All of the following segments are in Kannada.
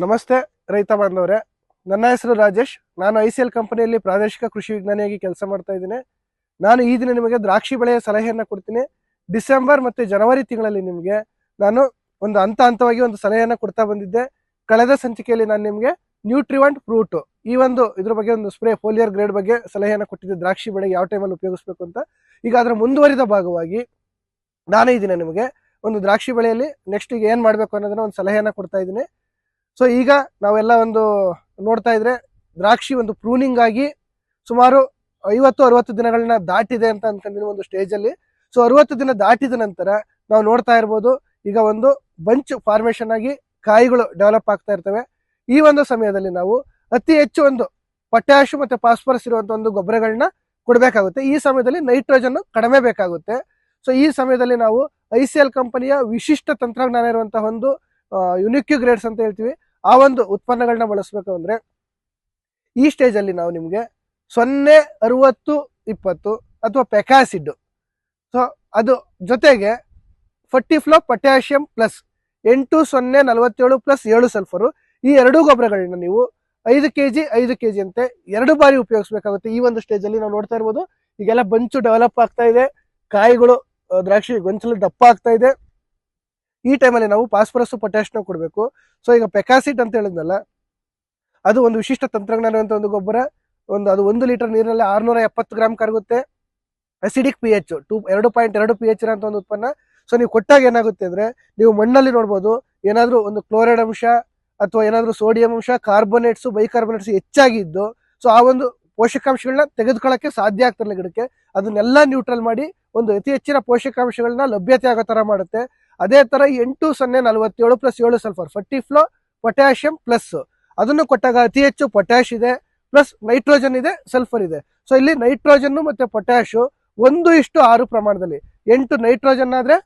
ನಮಸ್ತೆ ರೈತ ಬಾಂಧವರೇ, ನನ್ನ ಹೆಸರು ರಾಜೇಶ್. ನಾನು ಐಸಿಎಲ್ ಕಂಪನಿಯಲ್ಲಿ ಪ್ರಾದೇಶಿಕ ಕೃಷಿ ವಿಜ್ಞಾನಿಯಾಗಿ ಕೆಲಸ ಮಾಡ್ತಾ ಇದ್ದೀನಿ. ನಾನು ಈ ದಿನ ನಿಮಗೆ ದ್ರಾಕ್ಷಿ ಬೆಳೆಯ ಸಲಹೆಯನ್ನು ಕೊಡ್ತೀನಿ. ಡಿಸೆಂಬರ್ ಮತ್ತು ಜನವರಿ ತಿಂಗಳಲ್ಲಿ ನಿಮಗೆ ನಾನು ಒಂದು ಹಂತವಾಗಿ ಒಂದು ಸಲಹೆಯನ್ನು ಕೊಡ್ತಾ ಬಂದಿದ್ದೆ. ಕಳೆದ ಸಂಚಿಕೆಯಲ್ಲಿ ನಾನು ನಿಮಗೆ ನ್ಯೂಟ್ರಿವಂಟ್ ಫ್ರೂಟ್ ಈ ಒಂದು ಇದ್ರ ಬಗ್ಗೆ ಒಂದು ಸ್ಪ್ರೇ ಫೋಲಿಯರ್ ಗ್ರೇಡ್ ಬಗ್ಗೆ ಸಲಹೆಯನ್ನು ಕೊಟ್ಟಿದ್ದೆ, ದ್ರಾಕ್ಷಿ ಬೆಳೆಗೆ ಯಾವ ಟೈಮಲ್ಲಿ ಉಪಯೋಗಿಸ್ಬೇಕು ಅಂತ. ಈಗ ಅದರ ಮುಂದುವರಿದ ಭಾಗವಾಗಿ ನಾನು ಈ ದಿನ ನಿಮಗೆ ಒಂದು ದ್ರಾಕ್ಷಿ ಬೆಳೆಯಲ್ಲಿ ನೆಕ್ಸ್ಟ್ ಈಗ ಏನು ಮಾಡಬೇಕು ಅನ್ನೋದನ್ನ ಒಂದು ಸಲಹೆಯನ್ನು ಕೊಡ್ತಾ ಇದ್ದೀನಿ. ಸೊ ಈಗ ನಾವೆಲ್ಲ ಒಂದು ನೋಡ್ತಾ ಇದ್ರೆ ದ್ರಾಕ್ಷಿ ಒಂದು ಪ್ರೂನಿಂಗ್ ಆಗಿ ಸುಮಾರು 50-60 ದಿನಗಳನ್ನ ದಾಟಿದೆ ಅಂತ ಅನ್ಕೊಂಡಿದ್ದೀನಿ ಒಂದು ಸ್ಟೇಜಲ್ಲಿ. ಸೊ 60 ದಿನ ದಾಟಿದ ನಂತರ ನಾವು ನೋಡ್ತಾ ಇರ್ಬೋದು, ಈಗ ಒಂದು ಬಂಚ್ ಫಾರ್ಮೇಷನ್ ಆಗಿ ಕಾಯಿಗಳು ಡೆವಲಪ್ ಆಗ್ತಾ ಇರ್ತವೆ. ಈ ಒಂದು ಸಮಯದಲ್ಲಿ ನಾವು ಅತಿ ಹೆಚ್ಚು ಒಂದು ಪೊಟ್ಯಾಶ್ ಮತ್ತೆ ಫಾಸ್ಫರಸ್ ಇರುವಂತ ಒಂದು ಗೊಬ್ಬರಗಳನ್ನ ಕೊಡಬೇಕಾಗುತ್ತೆ. ಈ ಸಮಯದಲ್ಲಿ ನೈಟ್ರೋಜನ್ ಕಡಿಮೆ ಬೇಕಾಗುತ್ತೆ. ಸೊ ಈ ಸಮಯದಲ್ಲಿ ನಾವು ಐಸಿಎಲ್ ಕಂಪನಿಯ ವಿಶಿಷ್ಟ ತಂತ್ರಜ್ಞಾನ ಇರುವಂತಹ ಒಂದು ಯುನಿಕ್ ಗ್ರೇಡ್ಸ್ ಅಂತ ಹೇಳ್ತೀವಿ, ಆ ಒಂದು ಉತ್ಪನ್ನಗಳನ್ನ ಬಳಸಬೇಕು ಅಂದ್ರೆ ಈ ಸ್ಟೇಜ್ ಅಲ್ಲಿ ನಾವು ನಿಮ್ಗೆ 0-60-20 ಅಥವಾ ಪೆಕಾಸಿಡ್, ಸೊ ಅದು ಜೊತೆಗೆ ಫರ್ಟಿಫ್ಲೋ ಪೊಟ್ಯಾಷಿಯಂ ಪ್ಲಸ್ 8-0-47 ಪ್ಲಸ್ 7 ಸಲ್ಫರು, ಈ ಎರಡೂ ಗೊಬ್ಬರಗಳನ್ನ ನೀವು 5 kg ಅಂತೆ 2 ಬಾರಿ ಉಪಯೋಗಿಸಬೇಕಾಗುತ್ತೆ. ಈ ಒಂದು ಸ್ಟೇಜ್ ಅಲ್ಲಿ ನಾವು ನೋಡ್ತಾ ಇರ್ಬೋದು, ಈಗೆಲ್ಲ ಬಂಚು ಡೆವಲಪ್ ಆಗ್ತಾ ಇದೆ, ಕಾಯಿಗಳು ದ್ರಾಕ್ಷಿ ಗೊಂಚಲು ದಪ್ಪ ಆಗ್ತಾ ಇದೆ. ಈ ಟೈಮಲ್ಲಿ ನಾವು ಫಾಸ್ಫರಸ್ ಪೊಟ್ಯಾಶ್ನ ಕೊಡಬೇಕು. ಸೊ ಈಗ ಪೆಕಾಸಿಟ್ ಅಂತ ಹೇಳಿದ್ನಲ್ಲ, ಅದು ಒಂದು ವಿಶಿಷ್ಟ ತಂತ್ರಜ್ಞಾನ ಅಂತ ಒಂದು ಗೊಬ್ಬರ. ಅದು 1 ಲೀಟರ್ ನೀರಿನಲ್ಲಿ 670 ಗ್ರಾಮ್ ಕರಗುತ್ತೆ. ಅಸಿಡಿಕ್ pH 2.2 pH ಇರೋಂಥ ಒಂದು ಉತ್ಪನ್ನ. ಸೊ ನೀವು ಕೊಟ್ಟಾಗ ಏನಾಗುತ್ತೆ ಅಂದ್ರೆ, ನೀವು ಮಣ್ಣಲ್ಲಿ ನೋಡ್ಬೋದು ಏನಾದ್ರೂ ಒಂದು ಕ್ಲೋರೈಡ್ ಅಂಶ ಅಥವಾ ಏನಾದ್ರೂ ಸೋಡಿಯಂ ಅಂಶ, ಕಾರ್ಬೋನೇಟ್ಸ್, ಬೈಕಾರ್ಬೋನೇಟ್ಸ್ ಹೆಚ್ಚಾಗಿದ್ದು, ಸೊ ಆ ಒಂದು ಪೋಷಕಾಂಶಗಳನ್ನ ತೆಗೆದುಕೊಳ್ಳಕ್ಕೆ ಸಾಧ್ಯ ಆಗ್ತಿರಲಿಲ್ಲ ಗಿಡಕ್ಕೆ. ಅದನ್ನೆಲ್ಲ ನ್ಯೂಟ್ರಲ್ ಮಾಡಿ ಒಂದು ಅತಿ ಹೆಚ್ಚಿನ ಪೋಷಕಾಂಶಗಳನ್ನ ಲಭ್ಯತೆ ಆಗೋ ತರ ಮಾಡುತ್ತೆ. ಅದೇ ತರ 8-0-47 ಪ್ಲಸ್ 7 ಸಲ್ಫರ್ ಫರ್ಟಿಫ್ಲೋ ಪೊಟ್ಯಾಷಿಯಂ ಪ್ಲಸ್, ಅದನ್ನು ಕೊಟ್ಟಾಗ ಅತಿ ಹೆಚ್ಚು ಪೊಟ್ಯಾಶ್ ಇದೆ, ಪ್ಲಸ್ ನೈಟ್ರೋಜನ್ ಇದೆ, ಸಲ್ಫರ್ ಇದೆ. ಸೊ ಇಲ್ಲಿ ನೈಟ್ರೋಜನ್ ಮತ್ತೆ ಪೊಟ್ಯಾಶು 1:6 ಪ್ರಮಾಣದಲ್ಲಿ, 8 ನೈಟ್ರೋಜನ್ ಆದ್ರೆ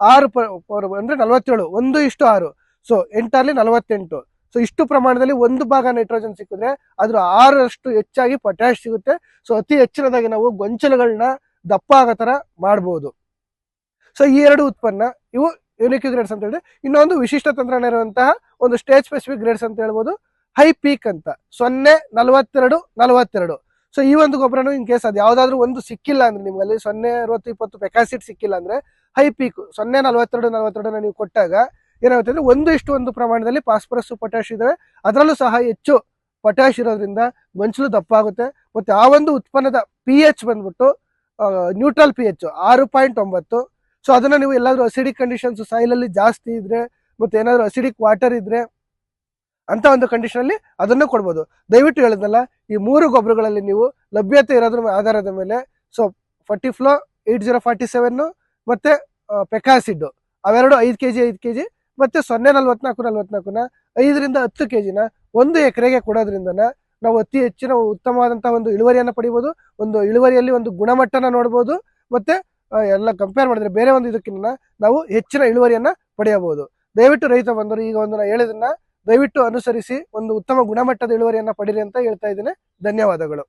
6 ಅಂದ್ರೆ 47, 1:6. ಸೊ 8 48. ಸೊ ಇಷ್ಟು ಪ್ರಮಾಣದಲ್ಲಿ 1 ಭಾಗ ನೈಟ್ರೋಜನ್ ಸಿಕ್ಕಿದ್ರೆ ಅದ್ರ 6ರಷ್ಟು ಹೆಚ್ಚಾಗಿ ಪೊಟ್ಯಾಶ್ ಸಿಗುತ್ತೆ. ಸೊ ಅತಿ ಹೆಚ್ಚಿನದಾಗಿ ನಾವು ಗೊಂಚಲುಗಳನ್ನ ದಪ್ಪ ಆಗೋ ತರ ಮಾಡ್ಬೋದು. ಸೊ ಈ ಎರಡು ಉತ್ಪನ್ನ ಇವು ಯುನಿಕ್ ಗ್ರೇಡ್ಸ್ ಅಂತ ಹೇಳಿದ್ರೆ, ಇನ್ನೊಂದು ವಿಶಿಷ್ಟ ತಂತ್ರಜ್ಞಾನ ಇರುವಂತಹ ಒಂದು ಸ್ಟೇಜ್ ಸ್ಪೆಸಿಫಿಕ್ ಗ್ರೇಡ್ಸ್ ಅಂತ ಹೇಳ್ಬೋದು, ಹೈ ಪೀಕ್ ಅಂತ 0-42-42. ಸೊ ಈ ಒಂದು ಗೊಬ್ಬರನು ಇನ್ ಕೇಸ್ ಅದು ಯಾವ್ದಾದ್ರು ಒಂದು ಸಿಕ್ಕಿಲ್ಲ ಅಂದ್ರೆ, ನಿಮ್ಗಲ್ಲಿ 0-60-20 ಪೆಕಾಸಿಡ್ ಸಿಕ್ಕಿಲ್ಲ ಅಂದ್ರೆ ಹೈ ಪೀಕ್ 0-42-42 ನೀವು ಕೊಟ್ಟಾಗ ಏನಾಗುತ್ತೆ ಅಂದ್ರೆ 1:1 ಪ್ರಮಾಣದಲ್ಲಿ ಫಾಸ್ಫರಸ್ ಪೊಟ್ಯಾಶ್ ಇದಾವೆ. ಅದರಲ್ಲೂ ಸಹ ಹೆಚ್ಚು ಪೊಟ್ಯಾಶ್ ಇರೋದ್ರಿಂದ ಗೊಂಚಲು ದಪ್ಪ ಆಗುತ್ತೆ. ಮತ್ತೆ ಆ ಒಂದು ಉತ್ಪನ್ನದ pH ಬಂದ್ಬಿಟ್ಟು ನ್ಯೂಟ್ರಲ್ pH 6.9. ಸೊ ಅದನ್ನ ನೀವು ಎಲ್ಲಾದ್ರೂ ಅಸಿಡಿಕ್ ಕಂಡೀಷನ್ಸ್ ಸಾಯಿಲ್ ಅಲ್ಲಿ ಜಾಸ್ತಿ ಇದ್ರೆ, ಮತ್ತೆ ಏನಾದ್ರು ಅಸಿಡಿಕ್ ವಾಟರ್ ಇದ್ರೆ ಅಂತ ಒಂದು ಕಂಡೀಷನ್ ಅಲ್ಲಿ ಅದನ್ನು ಕೊಡ್ಬೋದು. ದಯವಿಟ್ಟು ಹೇಳಿದ್ನಲ್ಲ, ಈ 3 ಗೊಬ್ಬರಗಳಲ್ಲಿ ನೀವು ಲಭ್ಯತೆ ಇರೋದ್ರ ಆಧಾರದ ಮೇಲೆ, ಸೊ ಫರ್ಟಿಫ್ಲೋ 8047 ಮತ್ತೆ ಪೆಕಾಸಿಡ್ ಅವೆರಡು 5 kg ಮತ್ತೆ 0-44-44ನ 5-10 kgನ 1 ಎಕರೆಗೆ ಕೊಡೋದ್ರಿಂದ ನಾವು ಅತಿ ಹೆಚ್ಚಿನ ಉತ್ತಮವಾದಂತಹ ಒಂದು ಇಳುವರಿಯನ್ನ ಪಡಿಬಹುದು. ಒಂದು ಇಳುವರಿಯಲ್ಲಿ ಒಂದು ಗುಣಮಟ್ಟನ ನೋಡ್ಬೋದು, ಮತ್ತೆ ಎಲ್ಲ ಕಂಪೇರ್ ಮಾಡಿದ್ರೆ ಬೇರೆ ಒಂದು ಇದಕ್ಕಿಂತ ನಾವು ಹೆಚ್ಚಿನ ಇಳುವರಿಯನ್ನ ಪಡೆಯಬಹುದು. ದಯವಿಟ್ಟು ರೈತ ಬಂದರು ಈಗ ಒಂದು ಹೇಳಿದನ್ನ ದಯವಿಟ್ಟು ಅನುಸರಿಸಿ ಒಂದು ಉತ್ತಮ ಗುಣಮಟ್ಟದ ಇಳುವರಿಯನ್ನ ಪಡೀರಿ ಅಂತ ಹೇಳ್ತಾ ಇದ್ದೇನೆ. ಧನ್ಯವಾದಗಳು.